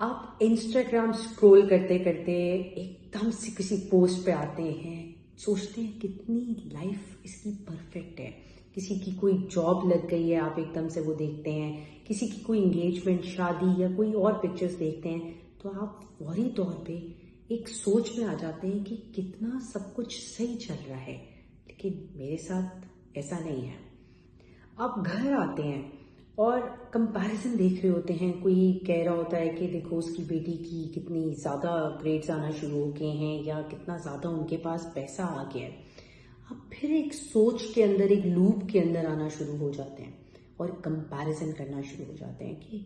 आप Instagram scroll करते करते एकदम से किसी पोस्ट पे आते हैं, सोचते हैं कितनी लाइफ इसकी परफेक्ट है। किसी की कोई जॉब लग गई है, आप एकदम से वो देखते हैं। किसी की कोई एंगेजमेंट, शादी या कोई और पिक्चर्स देखते हैं तो आप फौरी तौर पे एक सोच में आ जाते हैं कि कितना सब कुछ सही चल रहा है, लेकिन मेरे साथ ऐसा नहीं है। आप घर आते हैं और कंपैरिजन देख रहे होते हैं। कोई कह रहा होता है कि देखो उसकी बेटी की कितनी ज़्यादा ग्रेड्स आना शुरू हो गए हैं या कितना ज़्यादा उनके पास पैसा आ गया है। आप फिर एक सोच के अंदर, एक लूप के अंदर आना शुरू हो जाते हैं और कंपैरिजन करना शुरू हो जाते हैं कि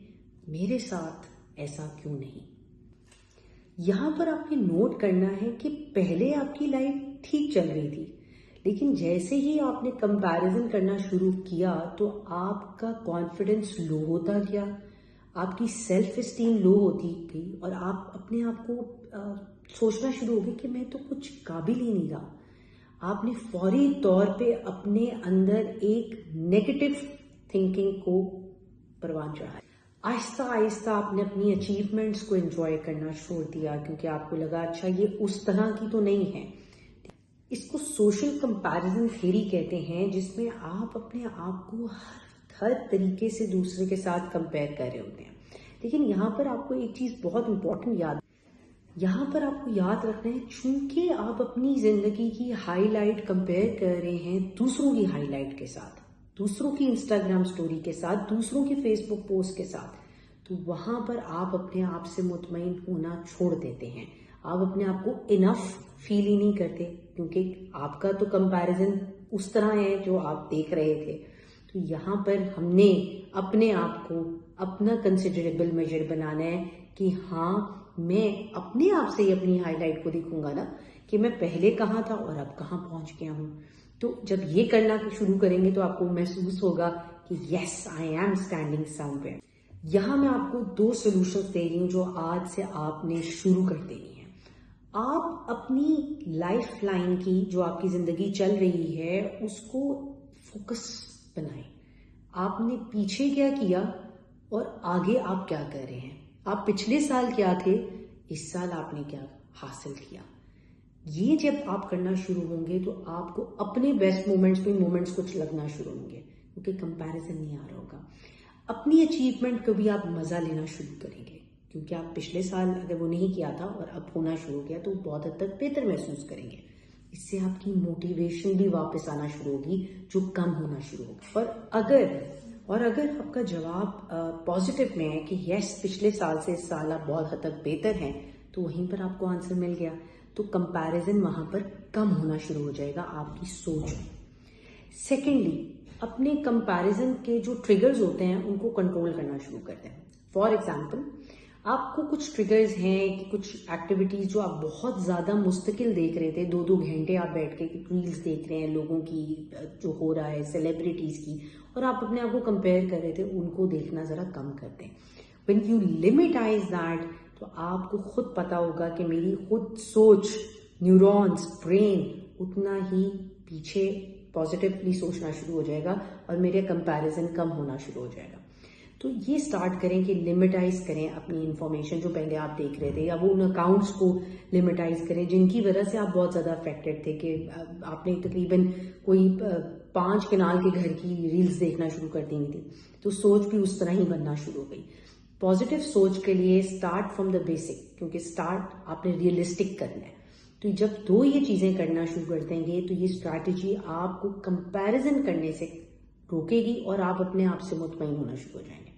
मेरे साथ ऐसा क्यों नहीं। यहाँ पर आपने नोट करना है कि पहले आपकी लाइफ ठीक चल रही थी, लेकिन जैसे ही आपने कंपैरिजन करना शुरू किया तो आपका कॉन्फिडेंस लो होता गया, आपकी सेल्फ एस्टीम लो होती गई और आप अपने आप को सोचना शुरू हो गए कि मैं तो कुछ काबिल ही नहीं रहा। आपने फौरी तौर पे अपने अंदर एक नेगेटिव थिंकिंग को परवान चढ़ाया। आहिस्ता आहिस्ता आपने अपनी अचीवमेंट्स को एंजॉय करना छोड़ दिया क्योंकि आपको लगा अच्छा ये उस तरह की तो नहीं है। इसको सोशल कंपैरिजन थ्योरी कहते हैं, जिसमें आप अपने आप को हर तरीके से दूसरे के साथ कंपेयर कर रहे होते हैं। लेकिन यहाँ पर आपको एक चीज बहुत इंपॉर्टेंट यहाँ पर आपको याद रखना है, चूंकि आप अपनी जिंदगी की हाईलाइट कंपेयर कर रहे हैं दूसरों की हाईलाइट के साथ, दूसरों की इंस्टाग्राम स्टोरी के साथ, दूसरों की फेसबुक पोस्ट के साथ, तो वहां पर आप अपने आप से मुतमईन होना छोड़ देते हैं। आप अपने आप को इनफ फील ही नहीं करते क्योंकि आपका तो कंपैरिजन उस तरह है जो आप देख रहे थे। तो यहाँ पर हमने अपने आप को अपना कंसिडरेबल मेजर बनाना है कि हाँ, मैं अपने आप से ही अपनी हाईलाइट को देखूंगा ना कि मैं पहले कहाँ था और अब कहाँ पहुंच गया हूँ। तो जब ये करना शुरू करेंगे तो आपको महसूस होगा कि yes, I am standing somewhere. यहाँ मैं आपको 2 सॉल्यूशंस दे रही हूँ जो आज से आपने शुरू कर देनी है। आप अपनी लाइफ लाइन की, जो आपकी जिंदगी चल रही है, उसको फोकस बनाएं। आपने पीछे क्या किया और आगे आप क्या कर रहे हैं। आप पिछले साल क्या थे, इस साल आपने क्या हासिल किया। ये जब आप करना शुरू होंगे तो आपको अपने बेस्ट मोमेंट्स कुछ लगना शुरू होंगे क्योंकि कंपैरिजन नहीं आ रहा होगा। अपनी अचीवमेंट को भी आप मजा लेना शुरू करेंगे क्योंकि आप पिछले साल अगर वो नहीं किया था और अब होना शुरू किया तो बहुत हद तक बेहतर महसूस करेंगे। इससे आपकी मोटिवेशन भी वापस आना शुरू होगी जो कम होना शुरू होगा। और अगर आपका जवाब पॉजिटिव में है कि यस, पिछले साल से इस साल आप बहुत हद तक बेहतर हैं, तो वहीं पर आपको आंसर मिल गया। तो कंपैरिजन वहां पर कम होना शुरू हो जाएगा आपकी सोच में। सेकेंडली, अपने कंपैरिजन के जो ट्रिगर्स होते हैं उनको कंट्रोल करना शुरू करते हैं। फॉर एग्जाम्पल, आपको कुछ ट्रिगर्स हैं कि कुछ एक्टिविटीज जो आप बहुत ज्यादा मुस्तकिल देख रहे थे, 2-2 घंटे आप बैठ के रील्स देख रहे हैं लोगों की जो हो रहा है, सेलिब्रिटीज की, और आप अपने आप को कंपेयर कर रहे थे, उनको देखना जरा कम करते हैं। व्हेन यू लिमिटाइज दैट, तो आपको खुद पता होगा कि मेरी खुद सोच, न्यूरॉन्स, ब्रेन उतना ही पीछे पॉजिटिवली सोचना शुरू हो जाएगा और मेरे कंपैरिजन कम होना शुरू हो जाएगा। तो ये स्टार्ट करें कि लिमिटाइज करें अपनी इंफॉर्मेशन जो पहले आप देख रहे थे, या वो उन अकाउंट्स को लिमिटाइज करें जिनकी वजह से आप बहुत ज्यादा अफेक्टेड थे कि आपने तकरीबन कोई 5 कनाल के घर की रील्स देखना शुरू कर दी थी, तो सोच भी उस तरह ही बनना शुरू हो गई। पॉजिटिव सोच के लिए स्टार्ट फ्रॉम द बेसिक, क्योंकि स्टार्ट आपने रियलिस्टिक करना है। तो जब 2 ये चीजें करना शुरू कर देंगे तो ये स्ट्रैटेजी आपको कंपैरिजन करने से रोकेगी और आप अपने आप से मुतमईन होना शुरू हो जाएंगे।